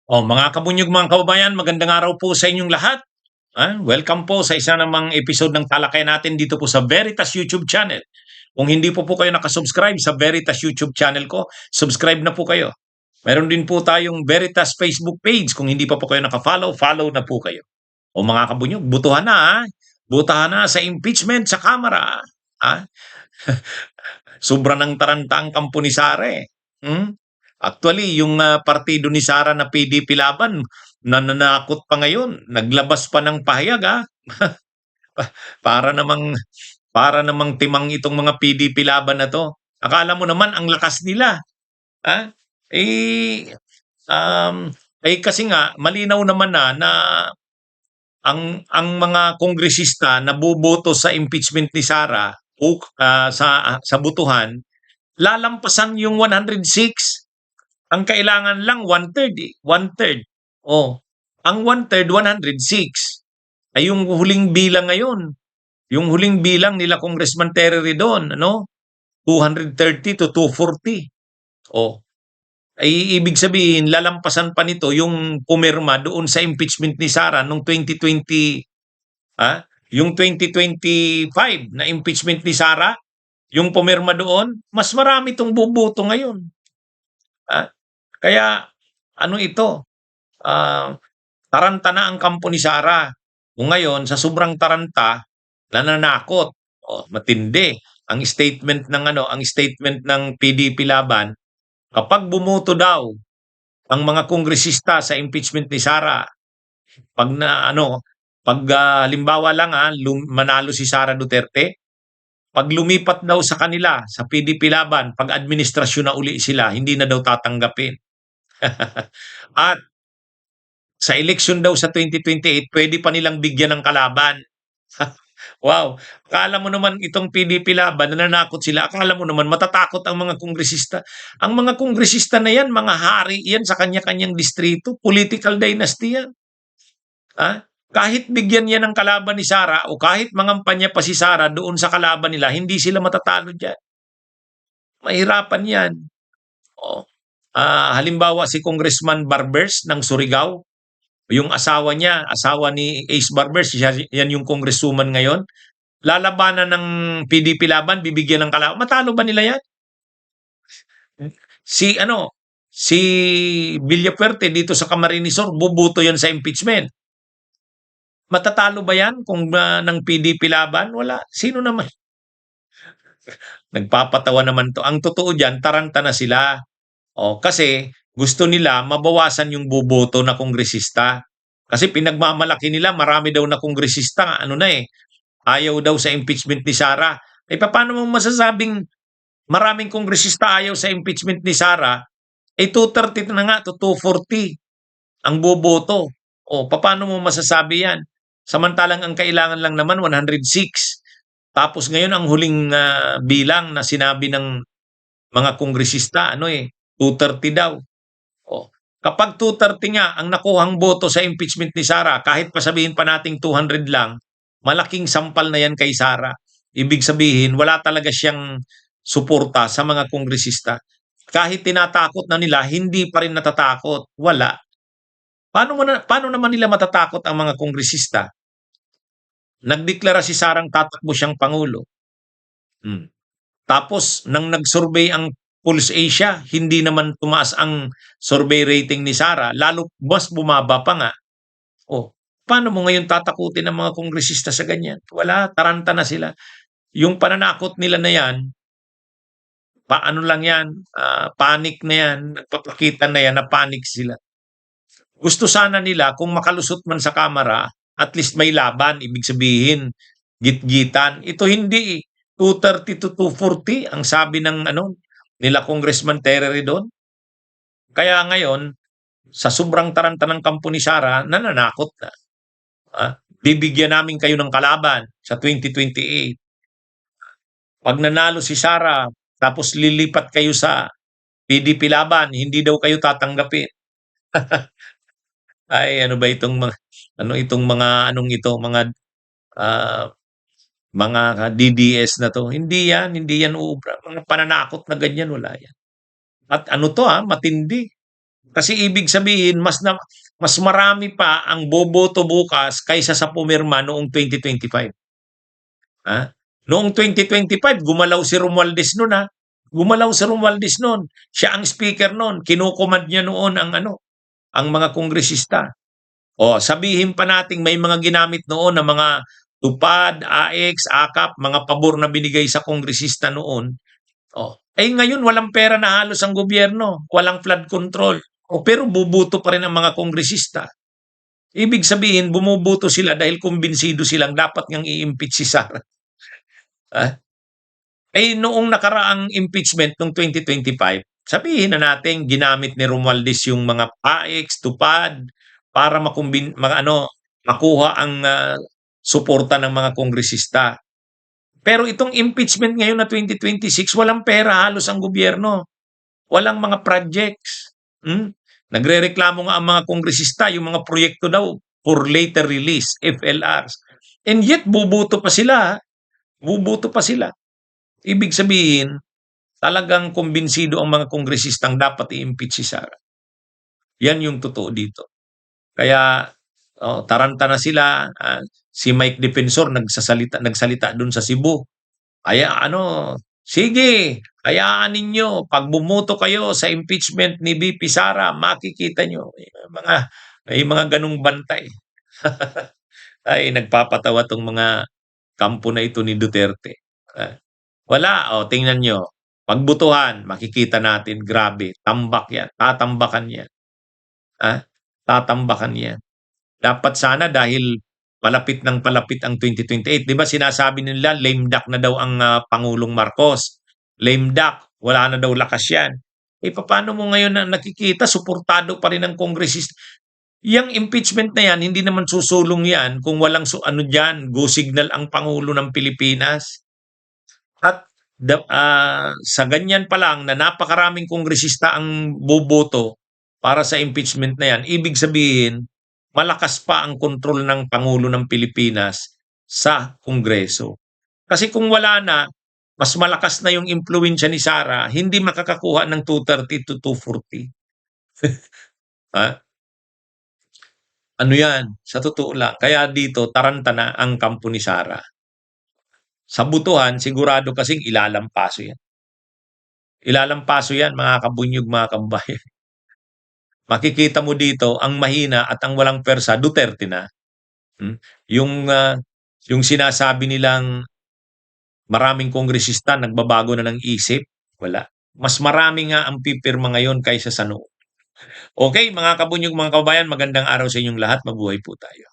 Mga kabunyog, mga kababayan, magandang araw po sa inyong lahat. Welcome po sa isa namang episode ng talakayan natin dito po sa Veritas YouTube channel. Kung hindi po kayo nakasubscribe sa Veritas YouTube channel ko, subscribe na po kayo. Meron din po tayong Veritas Facebook page. Kung hindi pa po kayo nakafollow, follow na po kayo. Mga kabunyog, butuhan na ha. Butuhan na sa impeachment sa Kamara. Ha? Sobra ng taranta ang kampo ni Sara eh. Actually, yung partido ni Sara na PDP Laban, nananakot pa ngayon. Naglabas pa ng pahayag para namang timang itong mga PDP Laban na to. Akala mo naman ang lakas nila. Ha? Eh, kasi nga malinaw naman na ang mga kongresista na boboto sa impeachment ni Sara o sa butuhan, lalampasan yung 106. Ang kailangan lang one-third eh. One-third. Ang one-third, 106. Ay yung huling bilang ngayon. Yung huling bilang nila Congressman Terry Redon, 230 to 240. Ay ibig sabihin, lalampasan pa nito yung pumirma doon sa impeachment ni Sara noong 2020, yung 2025 na impeachment ni Sara, yung pumirma doon, mas marami itong buboto ngayon. Kaya ano ito? Taranta na ang kampo ni Sara. Kung ngayon sa sobrang taranta, nananakot. Matindi ang statement ng PDP Laban, kapag bumoto daw ang mga kongresista sa impeachment ni Sara, pag halimbawa lang manalo si Sara Duterte, pag lumipat daw sa kanila sa PDP Laban, pag administrasyon na uli sila, hindi na daw tatanggapin. At sa election daw sa 2028, pwede pa nilang bigyan ng kalaban. Wow. Akala mo naman itong PDP Laban, nananakot sila. Akala mo naman matatakot ang mga kongresista. Ang mga kongresista na yan, mga hari yan sa kanya-kanyang distrito. Political dynasty yan. Kahit bigyan yan ng kalaban ni Sara o kahit mangampanya pa si Sara doon sa kalaban nila, hindi sila matatalo dyan. Mahirapan yan. Halimbawa si Congressman Barbers ng Surigao, yung asawa niya, asawa ni Ace Barbers, yan yung congresswoman ngayon, lalabanan ng PDP Laban, bibigyan ng kalaban. Matalo ba nila yan? Si Villafuerte dito sa Camarines Sur, bubuto yan sa impeachment. Matatalo ba yan kung ng PDP Laban? Wala. Sino naman? Nagpapatawa naman to. Ang totoo dyan, taranta na sila. Kasi gusto nila mabawasan yung boboto na kongresista. Kasi pinagmamalaki nila, marami daw na kongresista, ayaw daw sa impeachment ni Sara. Paano mo masasabing maraming kongresista ayaw sa impeachment ni Sara? 230 na nga to 240 ang boboto. Paano mo masasabi yan? Samantalang ang kailangan lang naman 106. Tapos ngayon ang huling bilang na sinabi ng mga kongresista, 230 daw. Kapag 230 nga ang nakuhang boto sa impeachment ni Sara, kahit pa sabihin pa nating 200 lang, malaking sampal na yan kay Sara. Ibig sabihin, wala talaga siyang suporta sa mga kongresista. Kahit tinatakot na nila, hindi pa rin natatakot. Wala. Paano naman nila matatakot ang mga kongresista? Nagdeklara si Sarang tatakbo siyang Pangulo. Tapos, nang nag-survey ang Pulse Asia, hindi naman tumaas ang survey rating ni Sara, lalo mas bumaba pa nga. Paano mo ngayon tatakutin ang mga kongresista sa ganyan? Wala, taranta na sila. Yung pananakot nila na yan, paano lang yan, panic na yan, nagpapakita na yan na panic sila. Gusto sana nila kung makalusot man sa Kamara, at least may laban, ibig sabihin, gitgitan. Ito hindi 230 to 240 ang sabi ng nila Congressman Terry Redon. Kaya ngayon, sa sobrang taranta ng kampo ni Sara, nananakot na. Bibigyan namin kayo ng kalaban sa 2028. Pag nanalo si Sara, tapos lilipat kayo sa PDP Laban, hindi daw kayo tatanggapin. Ay, ano ba itong mga mga DDS na to? Hindi yan uubra. Mga pananakot na ganyan, wala yan. At matindi. Kasi ibig sabihin mas marami pa ang boboto bukas kaysa sa pumirma noong 2025. Ha? Noong 2025 gumalaw si Romualdez noon, ha. Gumalaw si Romualdez noon. Siya ang speaker noon. Kinukomand niya noon ang mga kongresista. O sabihin pa nating may mga ginamit noon na mga tupad, AX, AKAP, mga pabor na binigay sa kongresista noon. Ngayon walang pera na halos ang gobyerno, walang flood control. Pero bubuto pa rin ang mga kongresista. Ibig sabihin, bumubuto sila dahil kumbinsido silang dapat niyang i-impeach si Sara. Noong nakaraang impeachment noong 2025, sabihin na natin ginamit ni Romualdez yung mga PAEX, tupad, para makuha ang suporta ng mga kongresista. Pero itong impeachment ngayon na 2026, walang pera halos ang gobyerno. Walang mga projects. Nagrereklamo nga ang mga kongresista, yung mga proyekto daw for later release, FLRs. And yet, bubuto pa sila. Bubuto pa sila. Ibig sabihin, talagang kumbinsido ang mga kongresistang dapat i-impeach si Sara. Yan yung totoo dito. Kaya taranta na sila. Si Mike Defensor nagsalita doon sa Cebu. Sige, hayaan ninyo, pag bumuto kayo sa impeachment ni VP Sara, makikita nyo. May mga ganung bantay. Ay, nagpapatawa tong mga kampo na ito ni Duterte. Wala, tingnan nyo. Pagbutuhan, makikita natin, grabe, tambak yan, tatambakan yan. Tatambakan yan. Dapat sana dahil palapit ng palapit ang 2028. Di ba sinasabi nila, lame duck na daw ang Pangulong Marcos. Lame duck, wala na daw lakas yan. Paano mo ngayon na nakikita, suportado pa rin ang kongresista? Yang impeachment na yan, hindi naman susulong yan kung walang go signal ang Pangulo ng Pilipinas. At sa ganyan pa lang na napakaraming kongresista ang boboto para sa impeachment na yan, ibig sabihin, malakas pa ang kontrol ng Pangulo ng Pilipinas sa Kongreso. Kasi kung wala na, mas malakas na yung impluensya ni Sara, hindi makakakuha ng 230 to 240. Ano yan? Sa totoo lang. Kaya dito, taranta na ang kampo ni Sara. Sa butuhan, sigurado kasing ilalampaso yan. Ilalampaso yan, mga kabunyog, mga kabayan. Makikita mo dito, ang mahina at ang walang persa, Duterte na. Yung sinasabi nilang maraming kongresista nagbabago na ng isip, wala. Mas marami nga ang pipirma ngayon kaysa sa noon. Okay, mga kabunyog, mga kabayan, magandang araw sa inyong lahat. Mabuhay po tayo.